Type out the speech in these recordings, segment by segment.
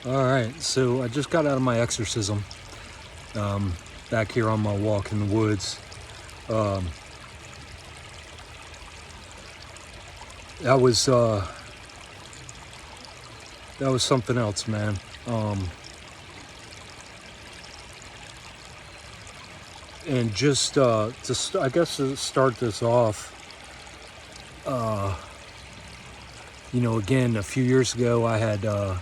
All right, so I just got out of my exorcism, back here on my walk in the woods. Um, that was something else, man. And just I guess to start this off, again, a few years ago, I had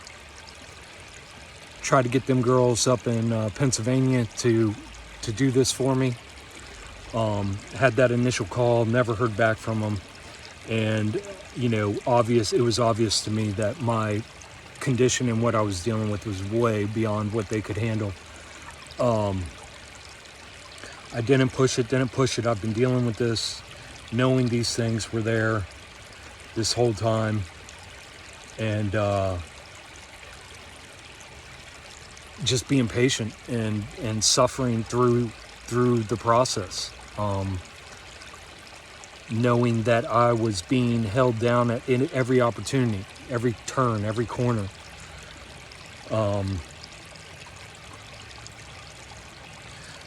tried to get them girls up in Pennsylvania to do this for me. Had that initial call, never heard back from them, and it was obvious to me that my condition and what I was dealing with was way beyond what they could handle. I didn't push it. I've been dealing with this, knowing these things were there this whole time, and just being patient and suffering through the process, knowing that I was being held down in every opportunity, every turn, every corner.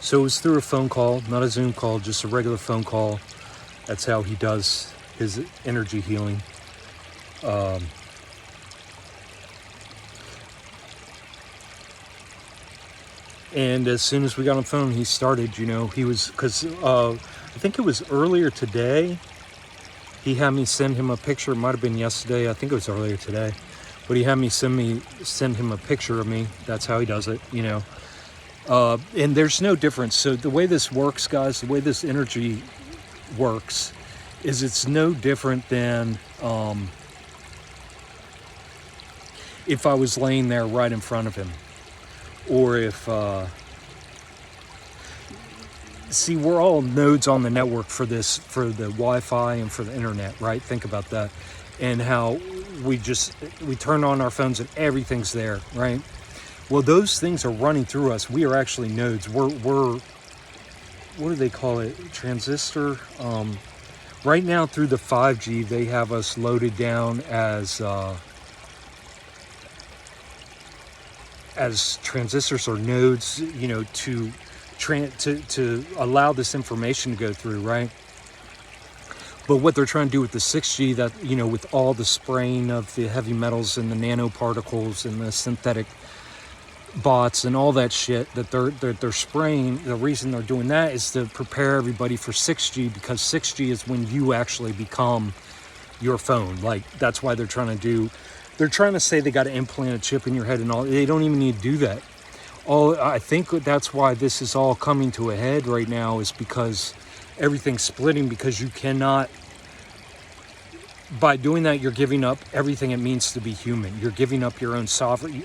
So it was through a phone call, not a Zoom call, just a regular phone call. That's how he does his energy healing. And as soon as we got on the phone, he started, he was, because I think it was earlier today, he had me send him a picture. It might have been yesterday. I think it was earlier today. But he had me send him a picture of me. That's how he does it, and there's no difference. So the way this works, guys, the way this energy works is it's no different than if I was laying there right in front of him. Or if, see, we're all nodes on the network for the Wi-Fi and for the internet, right? Think about that. And how we turn on our phones and everything's there, right? Well, those things are running through us. We are actually nodes. We're what do they call it? Transistor. Right now through the 5G, they have us loaded down as transistors or nodes, to allow this information to go through, right? But what they're trying to do with the 6G, that, with all the spraying of the heavy metals and the nanoparticles and the synthetic bots and all that shit that they're spraying, the reason they're doing that is to prepare everybody for 6G, because 6G is when you actually become your phone. Like, that's why they're trying to say they got to implant a chip in your head and all. They don't even need to do that. I think that's why this is all coming to a head right now, is because everything's splitting, because you cannot, by doing that, you're giving up everything it means to be human. You're giving up your own sovereignty,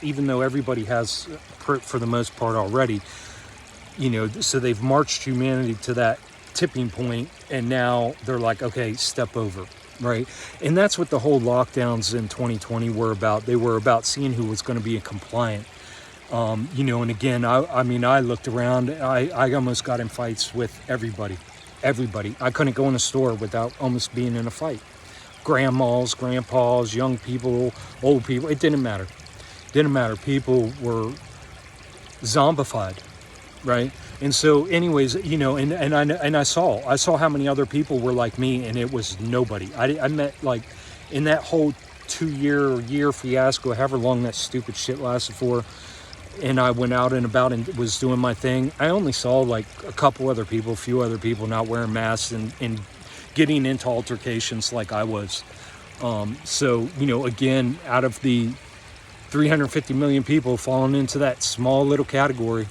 even though everybody has, for the most part already, so they've marched humanity to that tipping point, and now they're like, okay, step over. Right. And that's what the whole lockdowns in 2020 were about. They were about seeing who was going to be compliant. And again, I looked around, I almost got in fights with everybody. I couldn't go in a store without almost being in a fight. Grandmas, grandpas, young people, old people, it didn't matter. People were zombified. Right. And so anyways, and I saw how many other people were like me, and it was nobody. I met, like, in that whole 2-year fiasco, however long that stupid shit lasted for, and I went out and about and was doing my thing, I only saw like a few other people not wearing masks and getting into altercations like I was. So, again, out of the 350 million people falling into that small little category,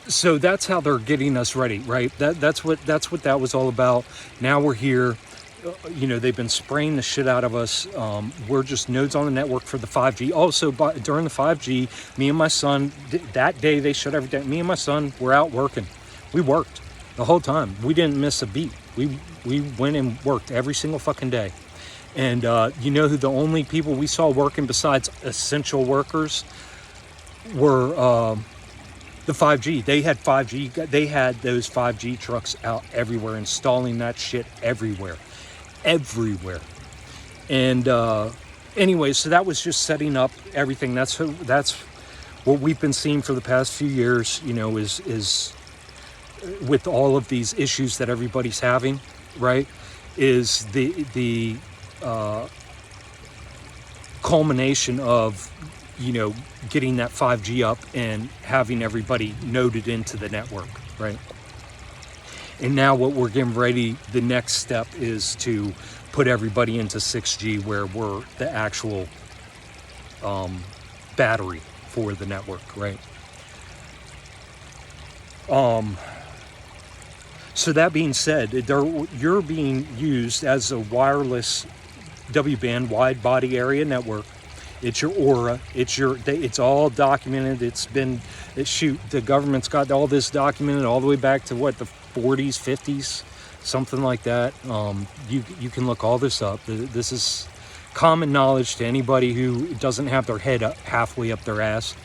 so that's how they're getting us ready, right? That's what that was all about. Now we're here. They've been spraying the shit out of us. We're just nodes on the network for the 5G. Also, during the 5G, me and my son, that day they shut everything. Me and my son were out working. We worked the whole time. We didn't miss a beat. We went and worked every single fucking day. And who the only people we saw working besides essential workers were the 5G. They had 5G. They had those 5G trucks out everywhere, installing that shit everywhere. everywhere. And anyway, so that was just setting up everything. That's what we've been seeing for the past few years, is with all of these issues that everybody's having, right, is the culmination of, getting that 5G up and having everybody noded into the network, right? And now what we're getting ready, the next step is to put everybody into 6G, where we're the actual battery for the network, right? So that being said, you're being used as a wireless W-band wide body area network. It's your aura. It's all documented. The government's got all this documented all the way back to the 40s, 50s, something like that. You can look all this up. This is common knowledge to anybody who doesn't have their head halfway up their ass.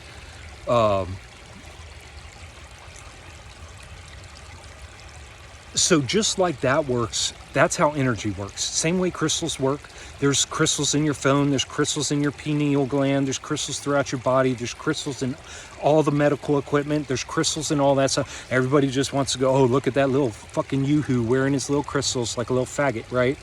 So just like that works, that's how energy works. Same way crystals work. There's crystals in your phone, there's crystals in your pineal gland, there's crystals throughout your body, there's crystals in all the medical equipment, there's crystals in all that stuff. Everybody just wants to go, oh, look at that little fucking yoo-hoo wearing his little crystals like a little faggot, right?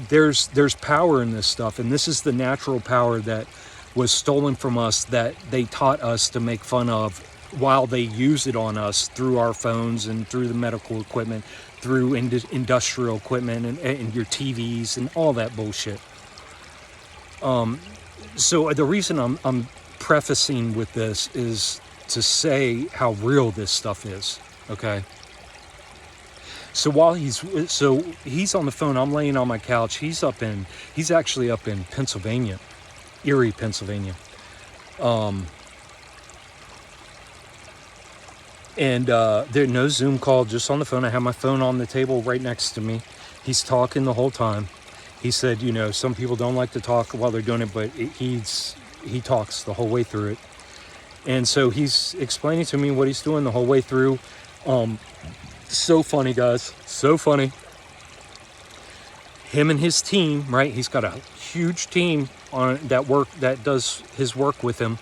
There's power in this stuff, and this is the natural power that was stolen from us, that they taught us to make fun of, while they use it on us through our phones and through the medical equipment, through industrial equipment and your TVs and all that bullshit. So the reason I'm prefacing with this is to say how real this stuff is, okay? So while he's on the phone, I'm laying on my couch. He's actually up in Pennsylvania, Erie, Pennsylvania. And there's no Zoom call, just on the phone. I have my phone on the table right next to me. He's talking the whole time. He said, some people don't like to talk while they're doing it, but he talks the whole way through it. And so he's explaining to me what he's doing the whole way through. So funny, guys. So funny. Him and his team, right? He's got a huge team that does his work with him.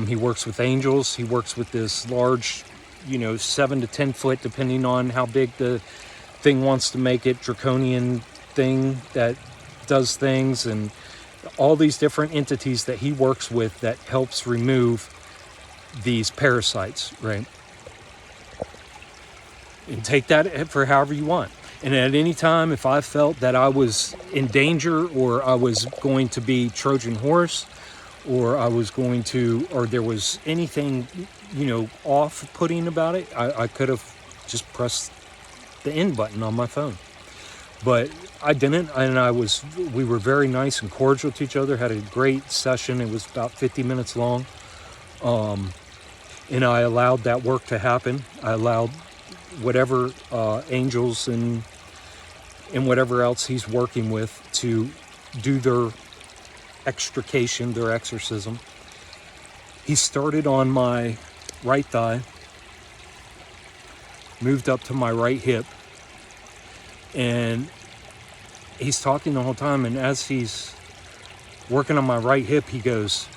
He works with angels. He works with this large, 7 to 10 foot, depending on how big the thing wants to make it, draconian thing that does things, and all these different entities that he works with that helps remove these parasites, right? And take that for however you want. And at any time, if I felt that I was in danger, or I was going to be Trojan horse, or there was anything, off-putting about it, I could have just pressed the end button on my phone. But I didn't, and we were very nice and cordial to each other, had a great session. It was about 50 minutes long. And I allowed that work to happen. I allowed whatever angels and whatever else he's working with to do their extrication, their exorcism. He started on my right thigh, moved up to my right hip, and he's talking the whole time. And as he's working on my right hip, he goes,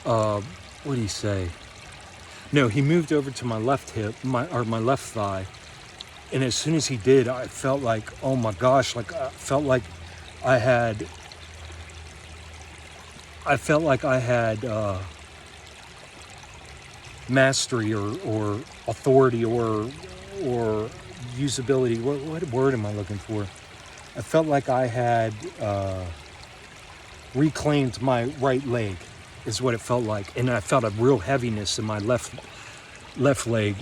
what did he say? No, he moved over to my left hip, my left thigh. And as soon as he did, I felt like, oh my gosh, I felt like I had mastery or authority or usability. What word am I looking for? I felt like I had reclaimed my right leg, is what it felt like. And I felt a real heaviness in my left leg.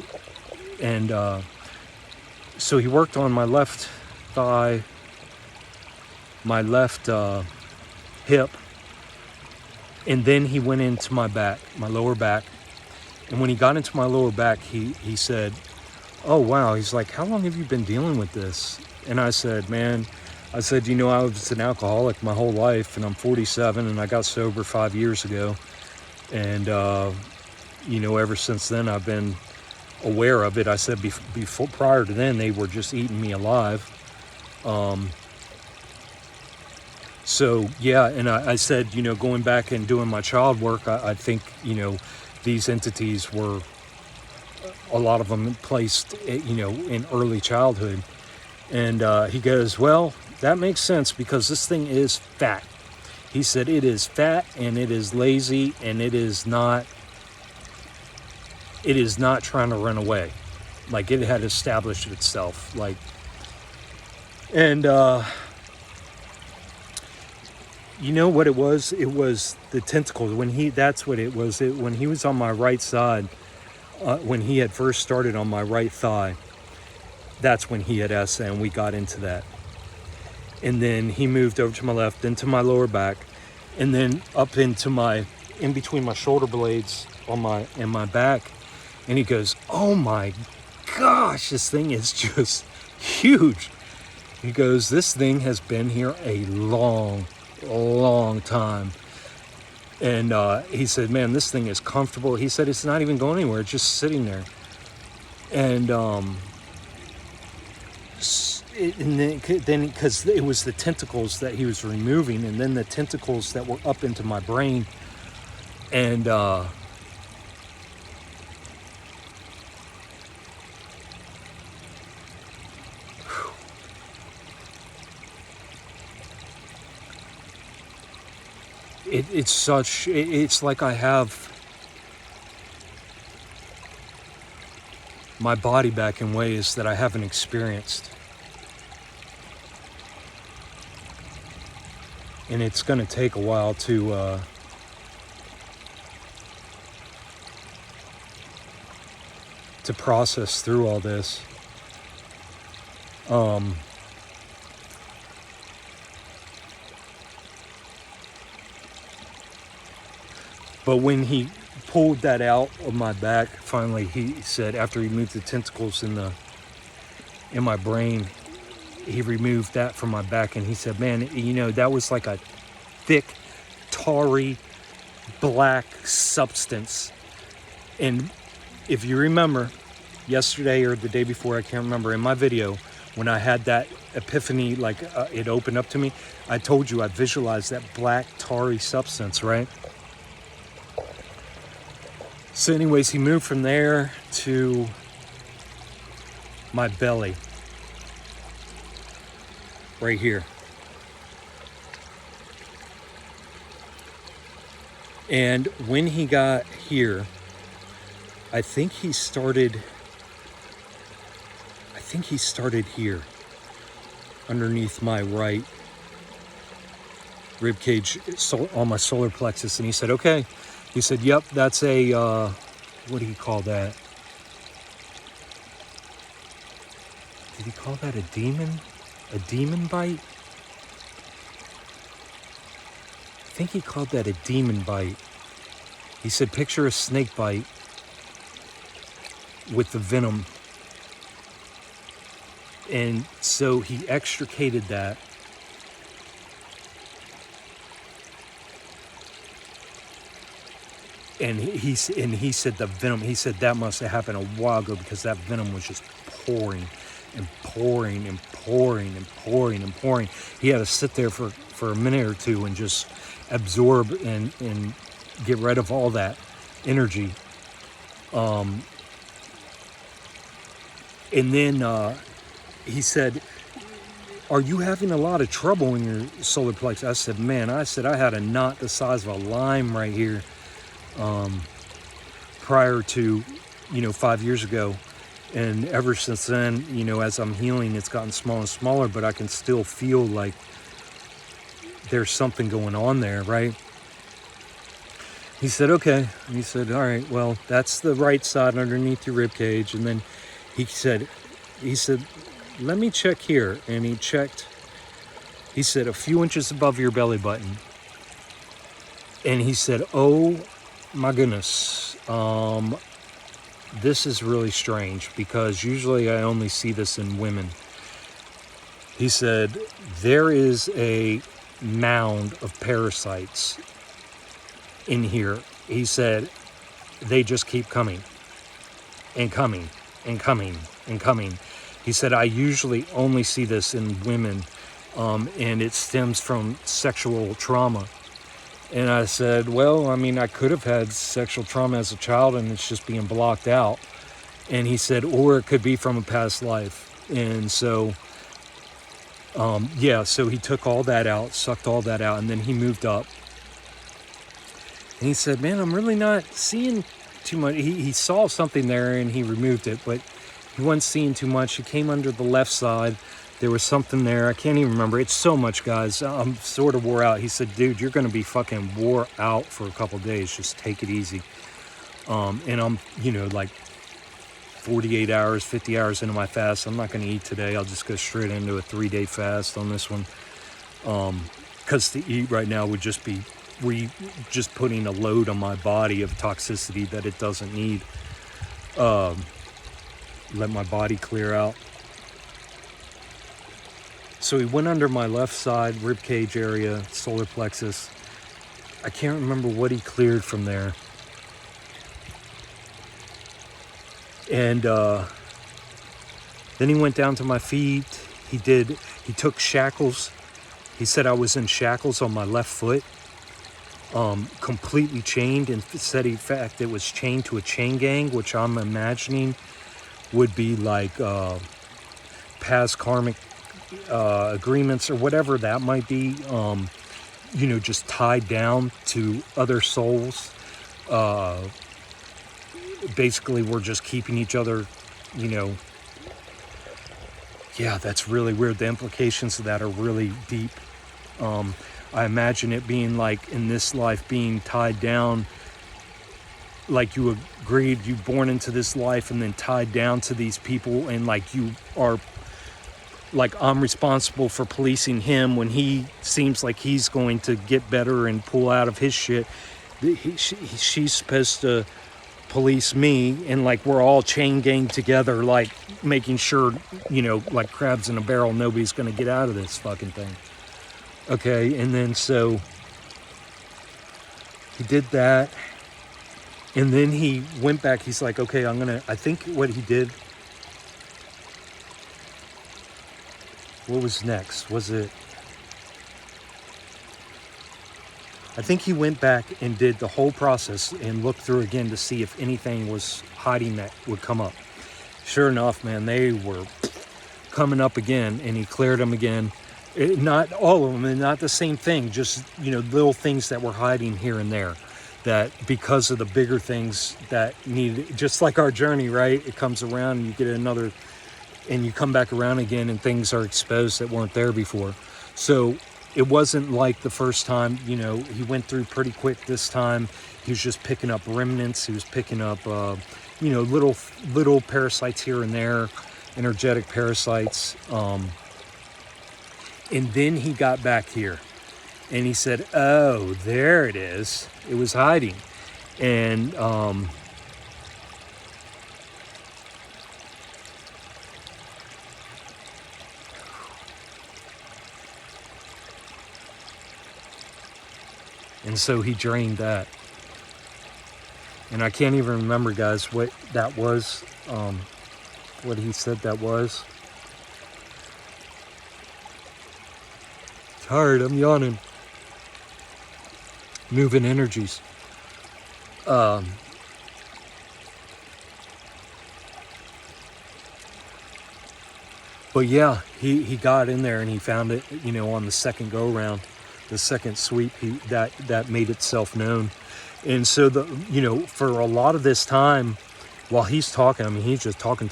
And so he worked on my left thigh, my left hip, and then he went into my back, my lower back. And when he got into my lower back, he said, oh wow, he's like, how long have you been dealing with this? And I said, I was an alcoholic my whole life, and I'm 47, and I got sober 5 years ago. And ever since then, I've been aware of it. I said before, prior to then, they were just eating me alive. So yeah, and I said, going back and doing my child work, I think, these entities were, a lot of them placed, in early childhood. And he goes, well, that makes sense because this thing is fat. He said it is fat and it is lazy and it is not trying to run away. Like, it had established itself. Like, and you know what it was? It was the tentacles. That's what it was. When he was on my right side, when he had first started on my right thigh, that's when he had Essa, and we got into that. And then he moved over to my left, then to my lower back, and then up in between my shoulder blades on my back. And he goes, oh my gosh, this thing is just huge. He goes, this thing has been here a long time. And he said, man, this thing is comfortable. He said it's not even going anywhere, it's just sitting there. And then because it was the tentacles that he was removing, and then the tentacles that were up into my brain. And it's like I have my body back in ways that I haven't experienced. And it's going to take a while to process through all this. But when he pulled that out of my back, finally, he said, after he moved the tentacles in my brain, he removed that from my back, and he said, man, that was like a thick, tarry, black substance. And if you remember, yesterday or the day before, I can't remember, in my video, when I had that epiphany, like it opened up to me, I told you I visualized that black, tarry substance, right? So anyways, he moved from there to my belly, right here. And when he got here, I think he started here, underneath my right rib cage, on my solar plexus. And he said, okay. He said, yep, that's a, what do you call that? Did he call that a demon? A demon bite? I think he called that a demon bite. He said, picture a snake bite with the venom. And so he extricated that. And he said the venom, he said that must have happened a while ago, because that venom was just pouring and pouring and pouring and pouring and pouring. He had to sit there for a minute or two and just absorb and get rid of all that energy. And then he said, are you having a lot of trouble in your solar plexus? I said, man, I had a knot the size of a lime right here. Prior to, 5 years ago. And ever since then, as I'm healing, it's gotten smaller and smaller, but I can still feel like there's something going on there, right? He said, okay. And he said, all right, well, that's the right side underneath your rib cage. And then he said, let me check here. And he checked, he said, a few inches above your belly button. And he said, oh my goodness, this is really strange, because usually I only see this in women. He said, there is a mound of parasites in here. He said, they just keep coming. and coming and coming and coming. He said, I usually only see this in women, and it stems from sexual trauma. And I said, well, I mean, I could have had sexual trauma as a child and it's just being blocked out. And he said, or it could be from a past life. And so, yeah, so he took all that out, sucked all that out, and then he moved up. And he said, man, I'm really not seeing too much. He saw something there and he removed it, but he wasn't seeing too much. He came under the left side. There was something there. I can't even remember. It's so much, guys. I'm sort of wore out. He said, dude, you're going to be fucking wore out for a couple days. Just take it easy. And I'm, like 48 hours, 50 hours into my fast. I'm not going to eat today. I'll just go straight into a 3-day fast on this one. Because to eat right now would just be just putting a load on my body of toxicity that it doesn't need. Let my body clear out. So he went under my left side, rib cage area, solar plexus. I can't remember what he cleared from there. And then he went down to my feet. He took shackles. He said I was in shackles on my left foot, completely chained, and said in fact it was chained to a chain gang, which I'm imagining would be like past karmic agreements or whatever that might be, just tied down to other souls. Basically, we're just keeping each other, yeah, that's really weird. The implications of that are really deep. I imagine it being like in this life being tied down, like you agreed, you born into this life and then tied down to these people, and like you are, like I'm responsible for policing him when he seems like he's going to get better and pull out of his shit. She's supposed to police me, and like we're all chain gang together, like making sure, like crabs in a barrel, nobody's going to get out of this fucking thing. Okay, and then so he did that, and then he went back. He's like, okay, I think what he did, what was next? I think he went back and did the whole process and looked through again to see if anything was hiding that would come up. Sure enough, man, they were coming up again, and he cleared them again. Not all of them, and not the same thing, just, little things that were hiding here and there, that because of the bigger things that needed, just like our journey, right? It comes around and you get another, and you come back around again and things are exposed that weren't there before. So it wasn't like the first time, he went through pretty quick this time. He was just picking up remnants. He was picking up, little parasites here and there, energetic parasites. And then he got back here and he said, oh, there it is. It was hiding. And, and so he drained that. And I can't even remember, guys, what that was, what he said that was. Tired, I'm yawning. Moving energies. But yeah, he got in there and he found it, on the second go round, the second sweep, that made itself known. And so for a lot of this time, while he's talking, he's just talking.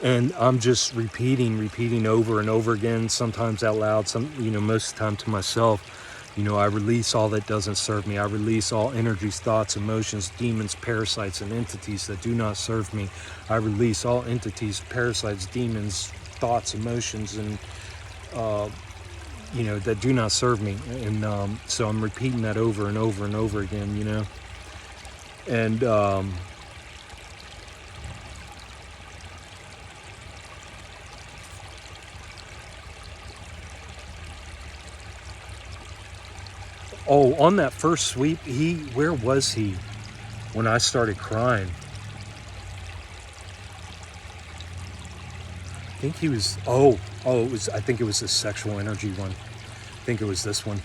And I'm just repeating over and over again, sometimes out loud, most of the time to myself. I release all that doesn't serve me. I release all energies, thoughts, emotions, demons, parasites, and entities that do not serve me. I release all entities, parasites, demons, thoughts, emotions, and, that do not serve me. And so I'm repeating that over and over and over again, And, on that first sweep, where was he when I started crying? think he was, I think it was the sexual energy one. I think it was this one,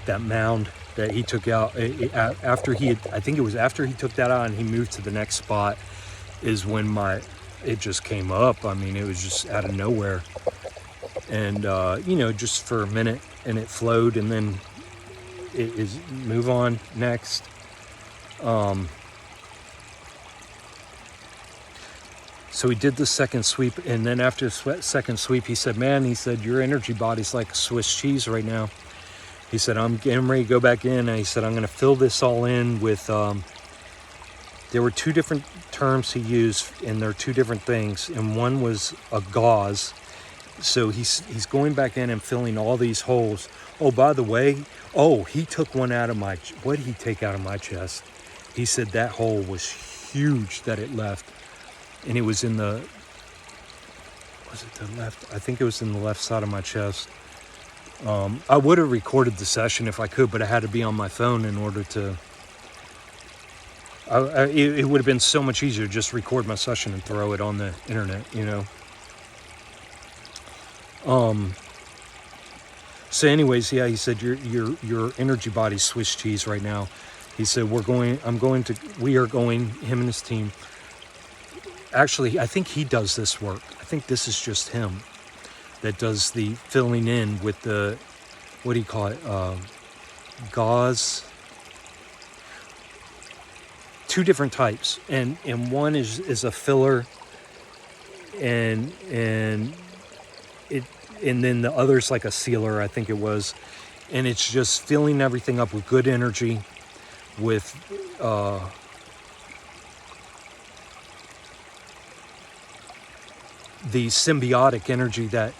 that mound that he took out after I think it was after he took that out and he moved to the next spot is when it just came up. I mean, it was just out of nowhere. And, just for a minute, and it flowed, and then it is move on next. So he did the second sweep, and then after the second sweep, he said, your energy body's like Swiss cheese right now. He said, I'm getting ready to go back in, and he said, I'm going to fill this all in with, there were two different terms he used, and they're two different things, and one was a gauze. So he's going back in and filling all these holes. Oh, by the way, he took one out of what did he take out of my chest? He said that hole was huge that it left. And it was in was it the left? I think it was in the left side of my chest. I would have recorded the session if I could, but I had to be on my phone in order to, it would have been so much easier to just record my session and throw it on the internet, So anyways, yeah, he said, your energy body's Swiss cheese right now. He said, we are going, him and his team. Actually, I think he does this work. I think this is just him that does the filling in with the, what do you call it? Gauze. Two different types. And one is a filler, and then the other's like a sealer, I think it was. And it's just filling everything up with good energy, with the symbiotic energy that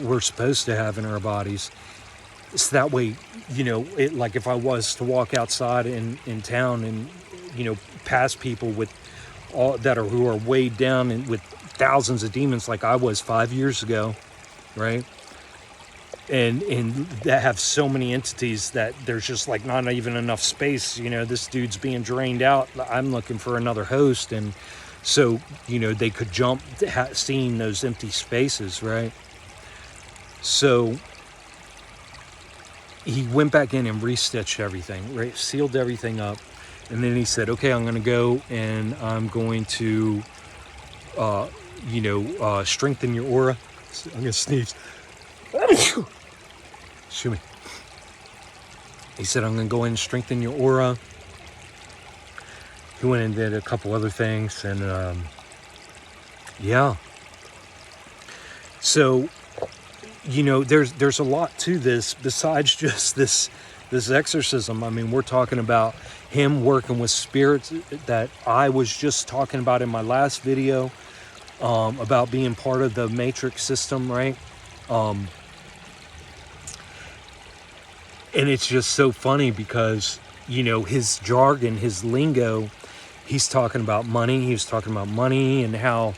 we're supposed to have in our bodies. So that way, like if I was to walk outside in town and, pass people with who are weighed down and with thousands of demons like I was 5 years ago, right? And that have so many entities that there's just like not even enough space. This dude's being drained out. I'm looking for another host. And so, they could jump seeing those empty spaces, right? So he went back in and restitched everything, right? Sealed everything up. And then he said, okay, I'm going to go and I'm going to, strengthen your aura. I'm going to sneeze. Excuse me. He said, I'm going to go in and strengthen your aura. He went and did a couple other things, and yeah. So, there's a lot to this besides just this exorcism. I mean, we're talking about him working with spirits that I was just talking about in my last video, about being part of the matrix system, right? And it's just so funny because, his jargon, his lingo, he's talking about money. He was talking about money and how,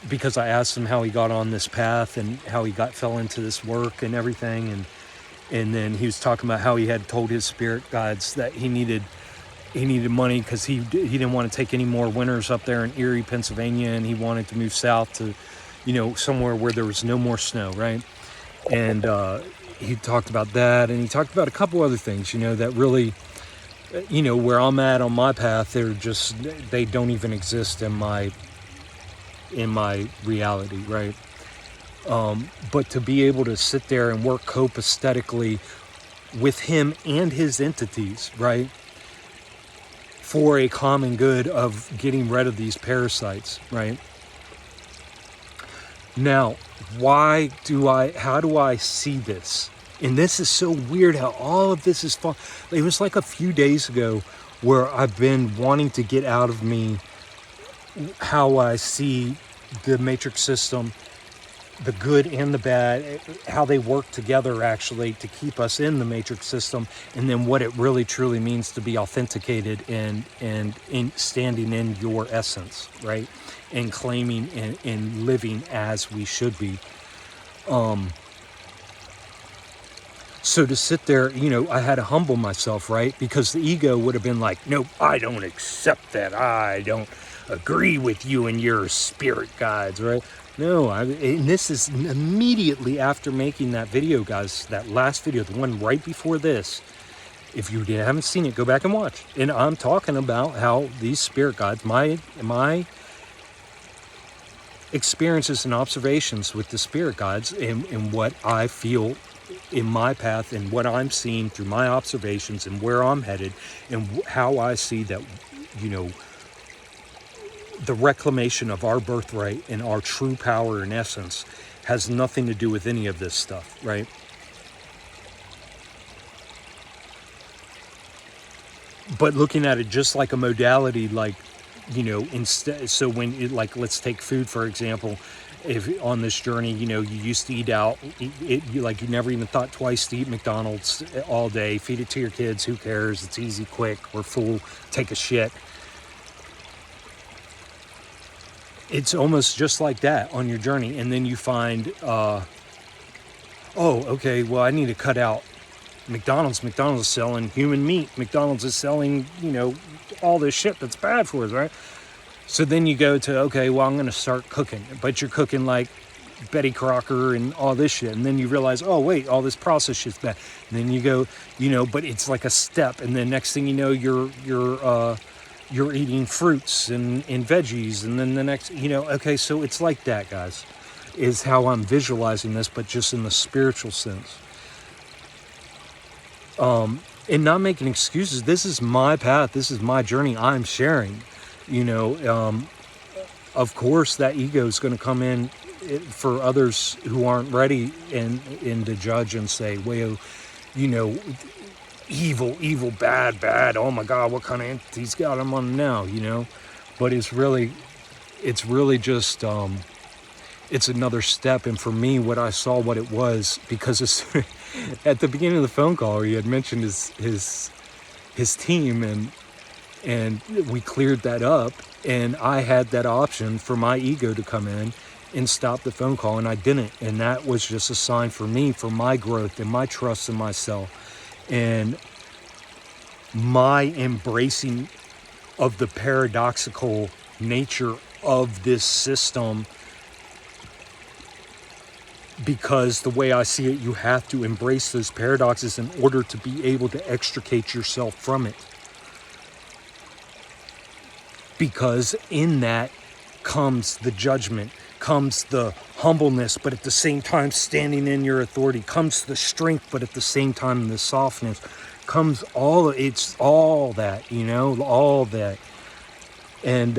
because I asked him how he got on this path and how he fell into this work and everything. And then he was talking about how he had told his spirit guides that he needed money because he didn't want to take any more winters up there in Erie, Pennsylvania. And he wanted to move south to, somewhere where there was no more snow, right? And he talked about that. And he talked about a couple other things, that really, where I'm at on my path, they don't even exist in my reality, right? But to be able to sit there and work copaesthetically with him and his entities, right? For a common good of getting rid of these parasites, right? Now, how do I see this? And this is so weird how all of this is fun. It was like a few days ago where I've been wanting to get out of me how I see the matrix system, the good and the bad, how they work together actually to keep us in the matrix system, and then what it really truly means to be authenticated and in standing in your essence, right? And claiming and living as we should be. So to sit there, I had to humble myself, right? Because the ego would have been like, nope, I don't accept that. I agree with you and your spirit guides, right? No, and this is immediately after making that video, guys, that last video, the one right before this. If you haven't seen it, go back and watch. And I'm talking about how these spirit guides, my experiences and observations with the spirit guides, and what I feel in my path, and what I'm seeing through my observations, and where I'm headed, and how I see that, the reclamation of our birthright and our true power and essence has nothing to do with any of this stuff, right? But looking at it just like a modality, like, instead, so when it, like, let's take food, for example. If on this journey, you used to eat out, you never even thought twice to eat McDonald's all day, feed it to your kids, who cares? It's easy, quick, we're full, take a shit. It's almost just like that on your journey. And then you find, oh, okay, well, I need to cut out McDonald's. McDonald's is selling human meat. McDonald's is selling, all this shit that's bad for us, right? So then you go to, okay, well, I'm going to start cooking. But you're cooking like Betty Crocker and all this shit. And then you realize, oh, wait, all this processed shit's bad. And then you go, but it's like a step. And then next thing you know, you're eating fruits and veggies, and then the next, okay, so it's like that, guys, is how I'm visualizing this, but just in the spiritual sense. And not making excuses. This is my path. This is my journey I'm sharing. Of course, that ego is going to come in for others who aren't ready and to judge and say, well, evil, bad, oh my God, what kind of entity's got him on now, but it's really just, it's another step. And for me, what I saw, what it was, because at the beginning of the phone call, he had mentioned his team, and we cleared that up, and I had that option for my ego to come in and stop the phone call, and I didn't. And that was just a sign for me, for my growth and my trust in myself, and my embracing of the paradoxical nature of this system. Because the way I see it, you have to embrace those paradoxes in order to be able to extricate yourself from it. Because in that comes the judgment, comes the humbleness, but at the same time standing in your authority, comes the strength, but at the same time the softness, comes it's all that, all that. And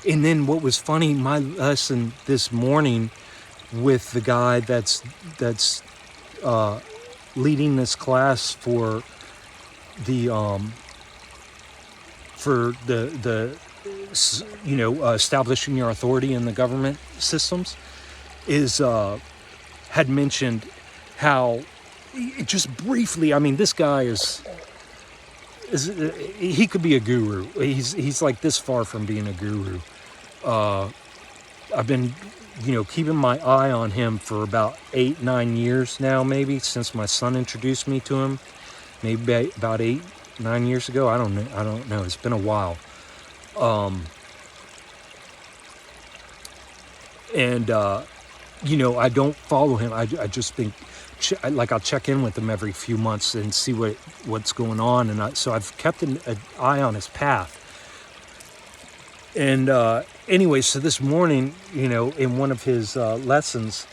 and then what was funny, my lesson this morning with the guy that's leading this class for the establishing your authority in the government systems, is had mentioned how, just briefly, this guy is he could be a guru. He's like this far from being a guru. I've been keeping my eye on him for about 8-9 years now, maybe, since my son introduced me to him, maybe about 8-9 years ago. I don't know. It's been a while. I don't follow him. I just think, I'll check in with him every few months and see what's going on. And so I've kept an eye on his path. And anyway, so this morning, in one of his lessons,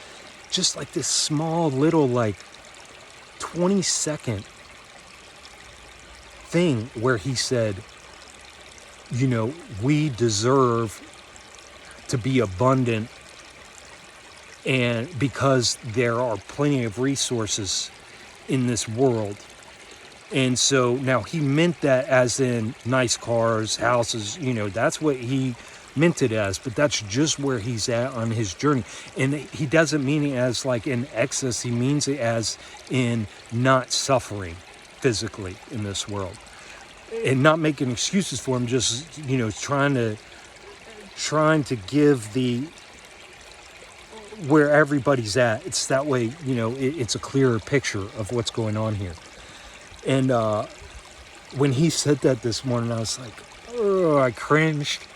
just like this small little 20-second thing where he said, we deserve to be abundant, and because there are plenty of resources in this world. And so now he meant that as in nice cars, houses, that's what he meant it as, but that's just where he's at on his journey. And he doesn't mean it as in excess. He means it as in not suffering physically in this world, and not making excuses for him, just, trying to give the where everybody's at. It's that way, it's a clearer picture of what's going on here. And when he said that this morning, I was like, oh, I cringed.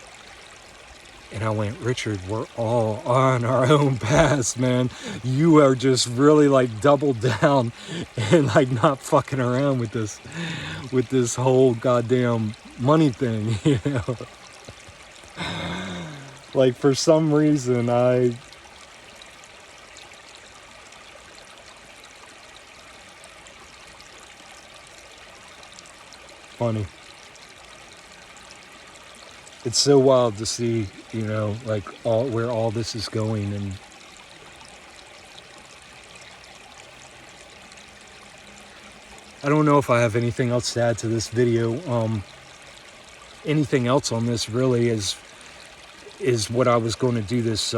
And I went, Richard, we're all on our own paths, man. You are just really like doubled down and like not fucking around with this whole goddamn money thing, Like for some reason, funny. It's so wild to see, like where all this is going. And I don't know if I have anything else to add to this video. Anything else on this really is what I was going to do this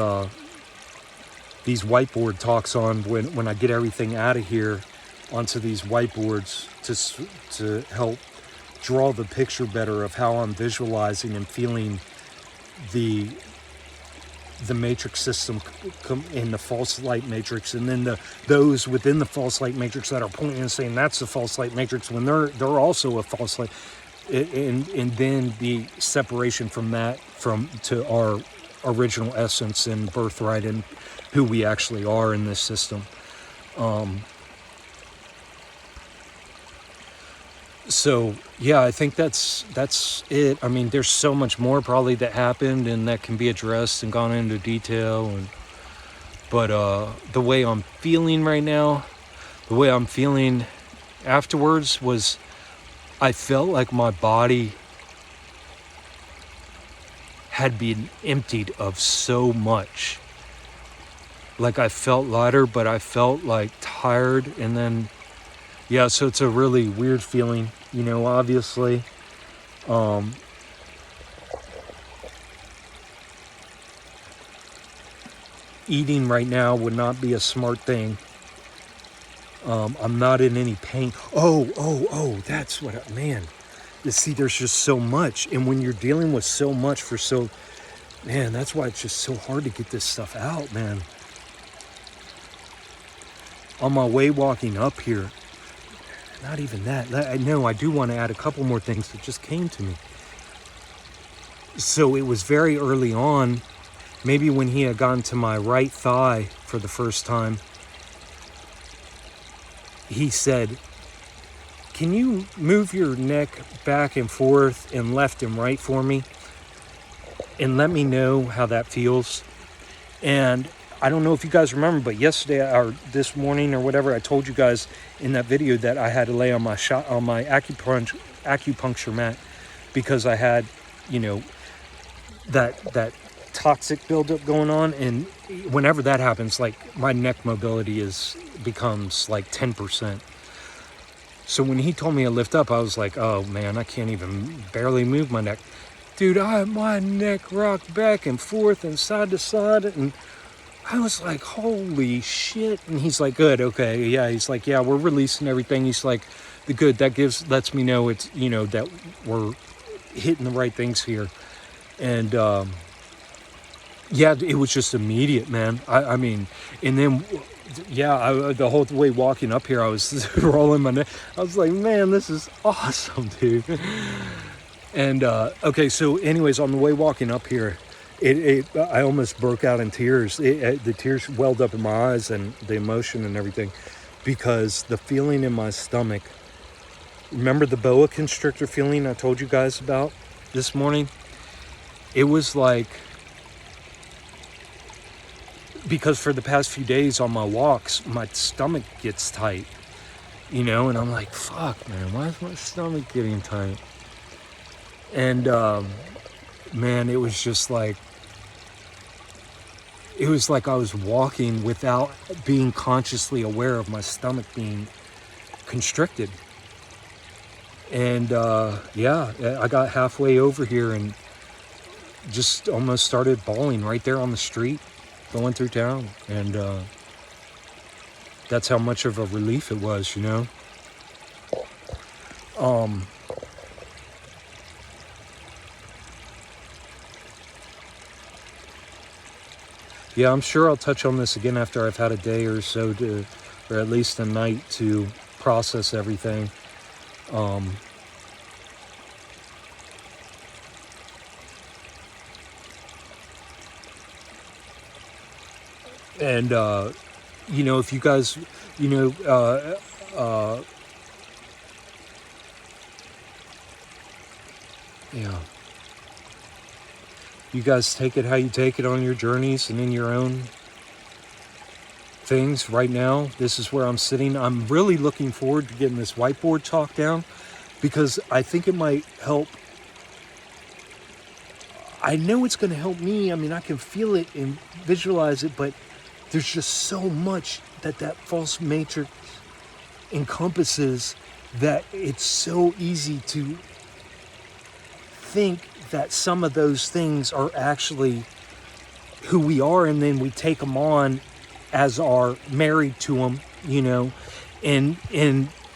these whiteboard talks on when I get everything out of here onto these whiteboards to help draw the picture better of how I'm visualizing and feeling the matrix system in the false light matrix, and then those within the false light matrix that are pointing and saying that's the false light matrix when they're also a false light, and then the separation from that to our original essence and birthright and who we actually are in this system. So yeah, I think that's it. I mean, there's so much more probably that happened and that can be addressed and gone into detail. But the way I'm feeling right now, the way I'm feeling afterwards was, I felt like my body had been emptied of so much. Like I felt lighter, but I felt like tired, and then yeah, so it's a really weird feeling, obviously. Eating right now would not be a smart thing. I'm not in any pain. Oh, that's what, man. You see, there's just so much. And when you're dealing with so much man, that's why it's just so hard to get this stuff out, man. On my way walking up here, not even that. I know I do want to add a couple more things that just came to me. So it was very early on, maybe when he had gotten to my right thigh for the first time, he said, can you move your neck back and forth and left and right for me? And let me know how that feels. And I don't know if you guys remember, but yesterday or this morning or whatever, I told you guys in that video that I had to lay on my acupuncture mat because I had, that toxic buildup going on. And whenever that happens, like my neck mobility becomes like 10%. So when he told me to lift up, I was like, oh man, I can't even barely move my neck. Dude, my neck rocked back and forth and side to side, and I was like, holy shit. And he's like, good, okay, yeah. He's like, yeah, we're releasing everything. He's like, the good, that lets me know it's, that we're hitting the right things here. And yeah, it was just immediate, man. I mean, and then, yeah, the whole way walking up here, I was rolling my neck. I was like, man, this is awesome, dude. And, okay, so anyways, on the way walking up here, I almost broke out in tears. The tears welled up in my eyes and the emotion and everything, because the feeling in my stomach, remember the boa constrictor feeling I told you guys about this morning? It was like, because for the past few days on my walks, my stomach gets tight, and I'm like, fuck, man, why is my stomach getting tight? And, man, it was just like, it was like I was walking without being consciously aware of my stomach being constricted. And yeah, I got halfway over here and just almost started bawling right there on the street going through town. And that's how much of a relief it was, Yeah, I'm sure I'll touch on this again after I've had a day or so to, or at least a night to process everything. And you know, if you guys, you know, yeah, you guys take it how you take it on your journeys and in your own things. Right now, this is where I'm sitting. I'm really looking forward to getting this whiteboard talk down, because I think it might help. I know it's going to help me. I mean, I can feel it and visualize it, but there's just so much that false matrix encompasses, that it's so easy to think that some of those things are actually who we are, and then we take them on as our married to them, you know, and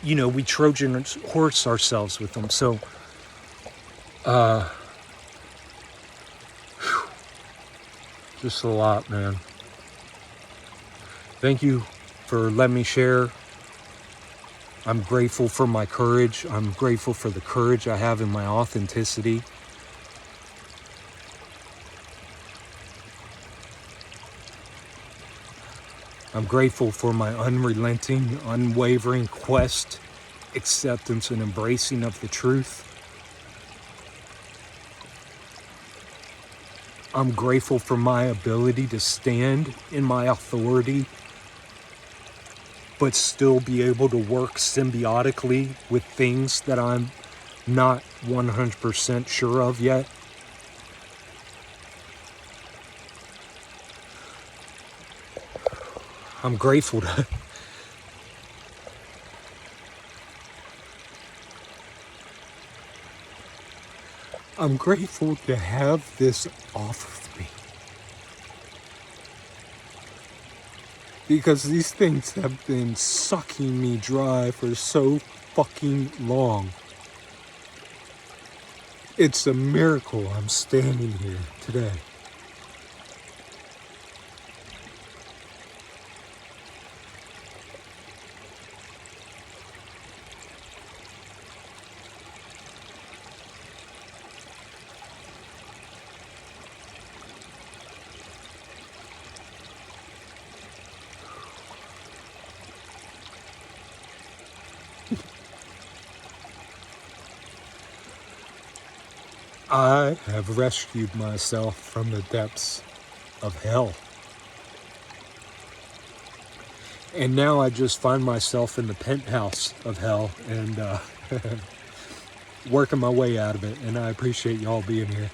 you know, we Trojan horse ourselves with them. So just a lot, man. Thank you for letting me share. I'm grateful for my courage. I'm grateful for the courage I have in my authenticity. I'm grateful for my unrelenting, unwavering quest, acceptance, and embracing of the truth. I'm grateful for my ability to stand in my authority, but still be able to work symbiotically with things that I'm not 100% sure of yet. I'm grateful to I'm grateful to have this off of me, because these things have been sucking me dry for so fucking long. It's a miracle I'm standing here today. I have rescued myself from the depths of hell. And now I just find myself in the penthouse of hell and working my way out of it. And I appreciate y'all being here.